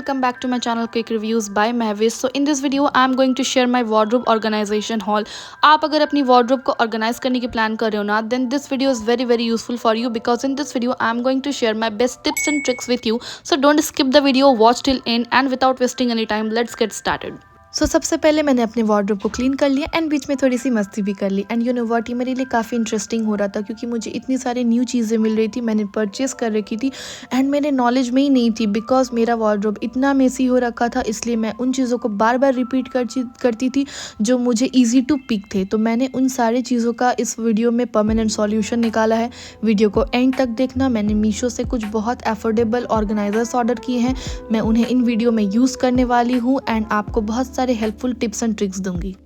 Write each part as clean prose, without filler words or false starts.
welcome back to my channel Quick Reviews by Mahvis. So in this video I am going to share my wardrobe organization haul. आप अगर अपनी wardrobe को organize करने की plan कर रहे हो ना, then this video is very useful for you because in this video I am going to share my best tips and tricks with you. So don't skip the video, watch till end, and without wasting any time, let's get started. सबसे पहले मैंने अपने wardrobe को clean कर लिया and बीच में थोड़ी सी मस्ती भी कर ली। एंड यू नो व्हाट, ये मेरे लिए काफ़ी इंटरेस्टिंग हो रहा था क्योंकि मुझे इतनी सारी न्यू चीज़ें मिल रही थी, मैंने परचेस कर रखी थी एंड मेरे नॉलेज में ही नहीं थी बिकॉज मेरा वार्डरोब इतना मेसी हो रखा था। इसलिए मैं उन चीज़ों को बार बार रिपीट करती थी जो मुझे ईजी टू पिक थे। तो मैंने उन सारी चीज़ों का इस वीडियो में परमानेंट सॉल्यूशन निकाला है। वीडियो को एंड तक देखना। मैंने मीशो से कुछ बहुत अफोर्डेबल ऑर्गेनाइजर्स ऑर्डर किए हैं, मैं उन्हें इन वीडियो में यूज़ करने वाली हूँ एंड आपको बहुत सारे हेल्पफुल टिप्स एंड ट्रिक्स दूंगी।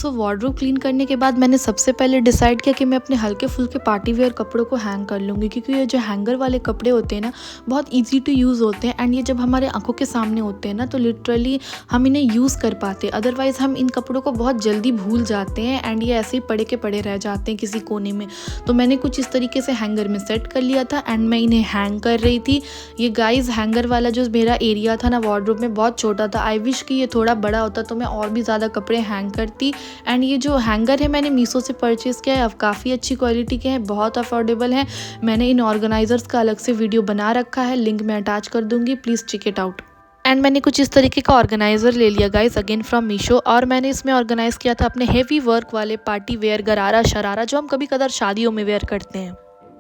वार्डरोब क्लीन करने के बाद मैंने सबसे पहले डिसाइड किया कि मैं अपने हल्के फुल्के पार्टी वेयर कपड़ों को हैंग कर लूँगी क्योंकि ये जो हैंगर वाले कपड़े होते हैं ना, बहुत इजी टू यूज़ होते हैं एंड ये जब हमारे आंखों के सामने होते हैं ना तो लिटरली हम इन्हें यूज़ कर पाते हैं। अदरवाइज़ हम इन कपड़ों को बहुत जल्दी भूल जाते हैं एंड ये ऐसे ही पड़े के पड़े रह जाते हैं किसी कोने में। तो मैंने कुछ इस तरीके से हैंगर में सेट कर लिया था एंड मैं इन्हें हैंग कर रही थी। ये गाइज हैंगर वाला जो मेरा एरिया था ना वार्डरोब में बहुत छोटा था। आई विश कि ये थोड़ा बड़ा होता तो मैं और भी ज़्यादा कपड़े हैंग करती। एंड ये जो हैंगर है मैंने मीशो से परचेज़ किया है, अब काफ़ी अच्छी क्वालिटी के हैं, बहुत अफोर्डेबल है। मैंने इन ऑर्गेनाइजर्स का अलग से वीडियो बना रखा है, लिंक मैं अटैच कर दूंगी, please check it out. And मैंने कुछ इस तरीके का ऑर्गेनाइज़र ले लिया गाइस अगेन फ्रॉम मीशो और मैंने इसमें ऑर्गेनाइज़ किया था अपने हेवी वर्क वाले पार्टी वेयर गरारा शरारा जो हम कभी कदार शादियों में वेयर करते हैं।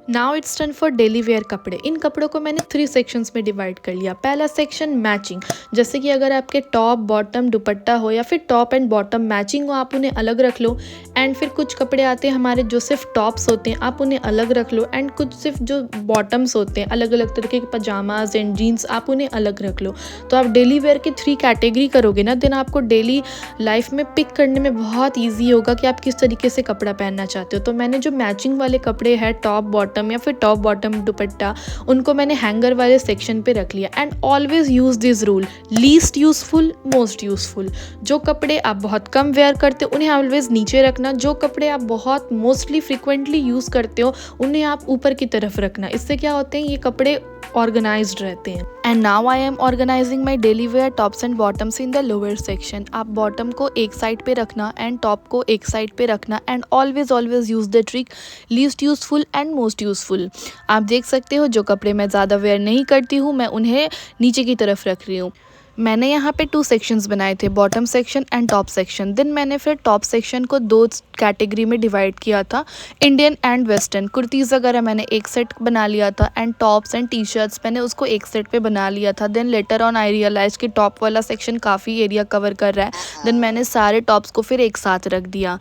Now it's turn for daily wear कपड़े। इन कपड़ों को मैंने 3 सेक्शंस में डिवाइड कर लिया। पहला सेक्शन मैचिंग, जैसे कि अगर आपके टॉप बॉटम दुपट्टा हो या फिर टॉप एंड बॉटम मैचिंग हो, आप उन्हें अलग रख लो। एंड फिर कुछ कपड़े आते हैं हमारे जो सिर्फ टॉप्स होते हैं, आप उन्हें अलग रख लो। एंड कुछ सिर्फ जो बॉटम्स होते हैं, अलग अलग तरीके के पजामाज एंड जीन्स, आप उन्हें अलग रख लो। तो आप डेली वेयर की 3 कैटेगरी करोगे ना, देन आपको डेली लाइफ में पिक करने में बहुत ईजी होगा कि आप किस तरीके से कपड़ा पहनना चाहते हो। तो मैंने जो मैचिंग वाले कपड़े हैं, टॉप बॉटम या फिर टॉप बॉटम दुपट्टा, उनको मैंने हैंगर वाले सेक्शन पे रख लिया। And always use this rule, least useful most useful. जो कपड़े आप बहुत कम वेयर करते हो उन्हें ऑलवेज नीचे रखना, जो कपड़े आप बहुत मोस्टली फ्रिक्वेंटली यूज करते हो उन्हें आप ऊपर की तरफ रखना। इससे क्या होते हैं, ये कपड़े ऑर्गेनाइज्ड रहते हैं। And now I am organising my daily wear tops and bottoms in the lower section. आप बॉटम को एक साइड पे रखना एंड टॉप को एक साइड पे रखना and always use the trick least useful and most useful. आप देख सकते हो जो कपड़े मैं ज़्यादा वेयर नहीं करती हूँ मैं उन्हें नीचे की तरफ रख रही हूँ। मैंने यहाँ पे 2 सेक्शंस बनाए थे, bottom section and top section. Then मैंने फिर टॉप सेक्शन को 2 कैटेगरी में डिवाइड किया था, इंडियन एंड वेस्टर्न। कुर्तीज़ वगैरह मैंने एक सेट बना लिया था and tops and T shirts मैंने उसको एक सेट पे बना लिया था। Then later on I realise कि टॉप वाला सेक्शन काफ़ी एरिया कवर कर रहा है, देन मैंने सारे टॉप्स को फिर एक साथ रख दिया।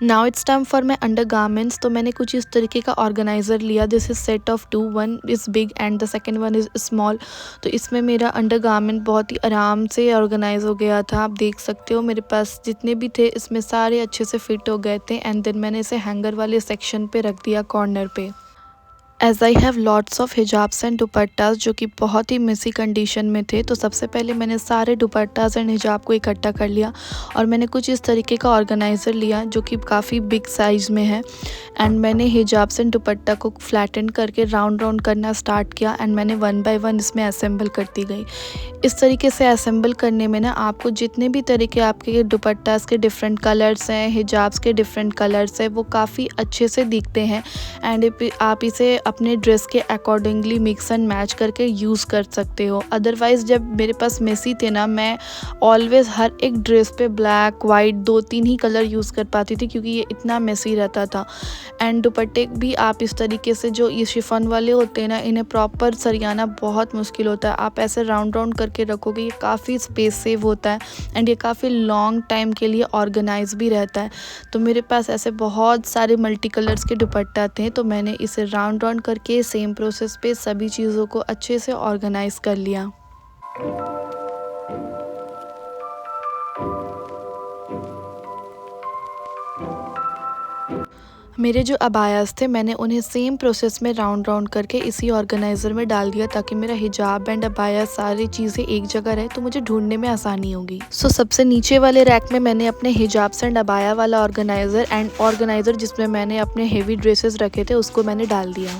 Now it's time for my under garments. तो मैंने कुछ इस तरीके का ऑर्गेनाइज़र लिया, this is set of 2, 1 is big and the second one is small. तो इसमें मेरा अंडर गारमेंट बहुत ही आराम से ऑर्गेनाइज हो गया था। आप देख सकते हो मेरे पास जितने भी थे इसमें सारे अच्छे से फिट हो गए थे। एंड देन मैंने इसे हैंगर वाले सेक्शन पे रख दिया कॉर्नर पे। As I have lots of hijabs and dupattas जो कि बहुत ही मिसी कंडीशन में थे, तो सबसे पहले मैंने सारे दुपट्टास एंड हिजाब को इकट्ठा कर लिया और मैंने कुछ इस तरीके का ऑर्गेनाइज़र लिया जो कि काफ़ी बिग साइज़ में है। एंड मैंने हिजाब्स एंड दुपट्टा को फ्लैटन करके राउंड करना स्टार्ट किया एंड मैंने 1 बाय 1 इसमें असेंबल करती गई। इस तरीके से असेंबल करने में ना आपको जितने भी तरीके आपके दुपट्टास के डिफरेंट कलर्स हैं, हिजाब्स के डिफरेंट कलर्स हैं, वो काफ़ी अच्छे से दिखते हैं। एंड आप इसे अपने ड्रेस के अकॉर्डिंगली मिक्स एंड मैच करके यूज़ कर सकते हो। अदरवाइज़ जब मेरे पास मेसी थे ना, मैं ऑलवेज़ हर एक ड्रेस पे ब्लैक वाइट 2-3 ही कलर यूज़ कर पाती थी क्योंकि ये इतना मेसी रहता था। एंड दुपट्टे भी आप इस तरीके से जो ये शिफॉन वाले होते हैं ना, इन्हें प्रॉपर सरियाना बहुत मुश्किल होता है। आप ऐसे राउंड करके रखोगे, ये काफ़ी स्पेस सेव होता है एंड ये काफ़ी लॉन्ग टाइम के लिए ऑर्गेनाइज भी रहता है। तो मेरे पास ऐसे बहुत सारे मल्टी कलर्स के दुपट्टा थे, तो मैंने इसे राउंड करके सेम प्रोसेस पे सभी चीज़ों को अच्छे से ऑर्गेनाइज कर लिया। मेरे जो अबायास थे मैंने उन्हें सेम प्रोसेस में राउंड करके इसी ऑर्गेनाइज़र में डाल दिया ताकि मेरा हिजाब एंड अबाया सारी चीज़ें एक जगह रहे तो मुझे ढूंढने में आसानी होगी। सबसे नीचे वाले रैक में मैंने अपने हिजाब्स एंड अबाया वाला ऑर्गेनाइज़र जिसमें मैंने अपने हेवी ड्रेसेस रखे थे उसको मैंने डाल दिया।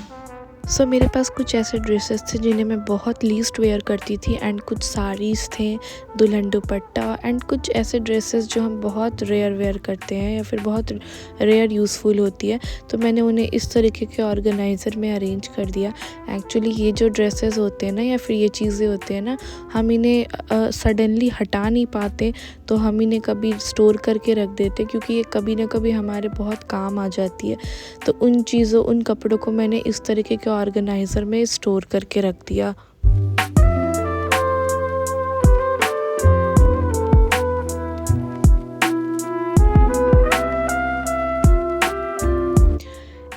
सो मेरे पास कुछ ऐसे ड्रेसेस थे जिन्हें मैं बहुत लीस्ट वेयर करती थी एंड कुछ साड़ीज़ थे, दुल्हन दुपट्टा एंड कुछ ऐसे ड्रेसेस जो हम बहुत रेयर वेयर करते हैं या फिर बहुत रेयर यूज़फुल होती है। तो मैंने उन्हें इस तरीके के ऑर्गेनाइज़र में अरेंज कर दिया। एक्चुअली ये जो ड्रेसेस होते हैं ना या फिर ये चीज़ें होते हैं ना, हम इन्हें सडनली हटा नहीं पाते, तो हम इन्हें कभी स्टोर करके रख देते क्योंकि ये कभी ना कभी हमारे बहुत काम आ जाती है। तो उन कपड़ों को मैंने इस तरीके के ऑर्गेनाइज़र में स्टोर करके रख दिया।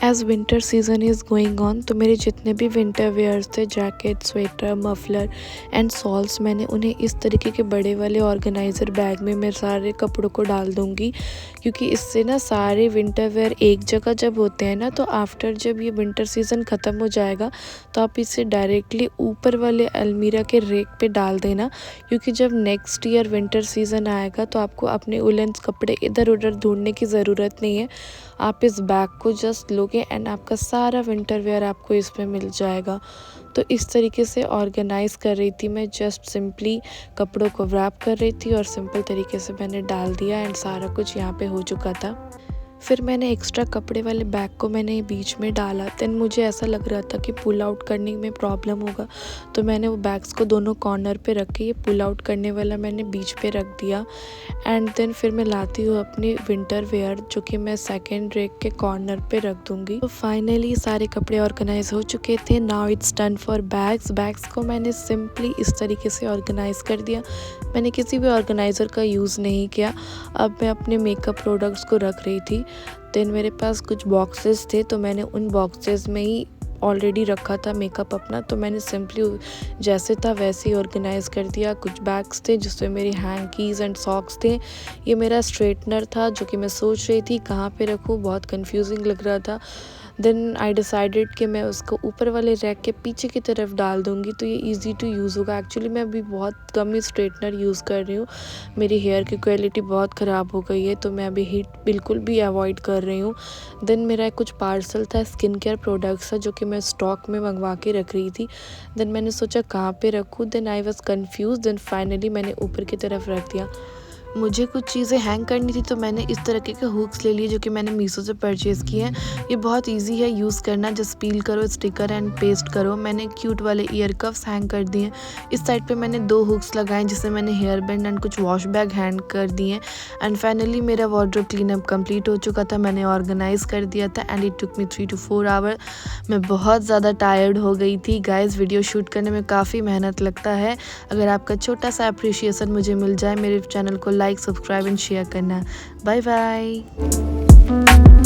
As winter season is going on, तो मेरे जितने भी विंटर वेयर्स थे, jacket, sweater, muffler and souls, मैंने उन्हें इस तरीके के बड़े वाले ऑर्गेनाइज़र बैग में मैं सारे कपड़ों को डाल दूँगी, क्योंकि इससे ना सारे विंटर वेयर एक जगह जब होते हैं ना, तो आफ्टर जब ये विंटर सीज़न ख़त्म हो जाएगा तो आप इसे डायरेक्टली ऊपर वाले अलमीरा के रेक पे डाल देना, क्योंकि जब नेक्स्ट ईयर विंटर सीज़न आएगा तो आपको अपने उलेंस कपड़े इधर उधर ढूंढने की ज़रूरत नहीं है। आप इस बैग को जस्ट लोगे एंड आपका सारा विंटर वेयर आपको इसमें मिल जाएगा। तो इस तरीके से ऑर्गेनाइज़ कर रही थी मैं, जस्ट सिंपली कपड़ों को रैप कर रही थी और सिंपल तरीके से मैंने डाल दिया एंड सारा कुछ यहाँ पे हो चुका था। फिर मैंने एक्स्ट्रा कपड़े वाले बैग को मैंने बीच में डाला। देन मुझे ऐसा लग रहा था कि पुल आउट करने में प्रॉब्लम होगा, तो मैंने वो बैग्स को दोनों कॉर्नर पे रख के ये पुल आउट करने वाला मैंने बीच पे रख दिया। एंड देन फिर मैं लाती हूँ अपनी विंटर वेयर, जो कि मैं सेकेंड रेक के कॉर्नर पे रख दूँगी। तो फाइनली सारे कपड़े ऑर्गेनाइज हो चुके थे। Now it's done for bags को मैंने सिंपली इस तरीके से ऑर्गेनाइज़ कर दिया। मैंने किसी भी ऑर्गेनाइज़र का यूज़ नहीं किया। अब मैं अपने मेकअप प्रोडक्ट्स को रख रही थी। देन मेरे पास कुछ बॉक्सेस थे, तो मैंने उन बॉक्सेस में ही ऑलरेडी रखा था मेकअप अपना, तो मैंने सिंपली जैसे था वैसे ही ऑर्गेनाइज़ कर दिया। कुछ बैग्स थे जिसमें मेरी हैंकीज़ एंड सॉक्स थे। ये मेरा स्ट्रेटनर था जो कि मैं सोच रही थी कहाँ पे रखूँ, बहुत कंफ्यूजिंग लग रहा था। देन आई डिसाइडेड कि मैं उसको ऊपर वाले रैक के पीछे की तरफ डाल दूँगी, तो ये ईजी टू यूज़ होगा। एक्चुअली मैं अभी बहुत कम ही स्ट्रेटनर यूज़ कर रही हूँ, मेरी हेयर की क्वालिटी बहुत ख़राब हो गई है, तो मैं अभी हीट बिल्कुल भी अवॉइड कर रही हूँ। देन मेरा कुछ पार्सल था स्किन केयर प्रोडक्ट्स था, जो कि मैं स्टॉक में मंगवा के रख रही थी। देन मैंने सोचा कहाँ पे रखूँ, then I was confuse. Then finally मैंने ऊपर की तरफ रख दिया। मुझे कुछ चीज़ें हैंग करनी थी, तो मैंने इस तरीके के हुक्स ले लिए जो कि मैंने मीशो से परचेज़ किए हैं। ये बहुत इजी है यूज़ करना, जस्ट पील करो, स्टिकर एंड पेस्ट करो। मैंने क्यूट वाले ईयर कफ्स हैंग कर दिए। इस साइड पे मैंने 2 हुक्स लगाए जिससे मैंने हेयर बैंड एंड कुछ वॉश बैग हैंग कर दिए। एंड फाइनली मेरा वार्डरोब क्लीनअप कंप्लीट हो चुका था, मैंने ऑर्गेनाइज़ कर दिया था and it took me 3 to 4 hour. मैं बहुत ज़्यादा टायर्ड हो गई थी गाइज़। वीडियो शूट करने में काफ़ी मेहनत लगता है। अगर आपका छोटा सा अप्रिशिएशन मुझे मिल जाए, मेरे चैनल को लाइक, सब्सक्राइब एंड शेयर करना। Bye bye.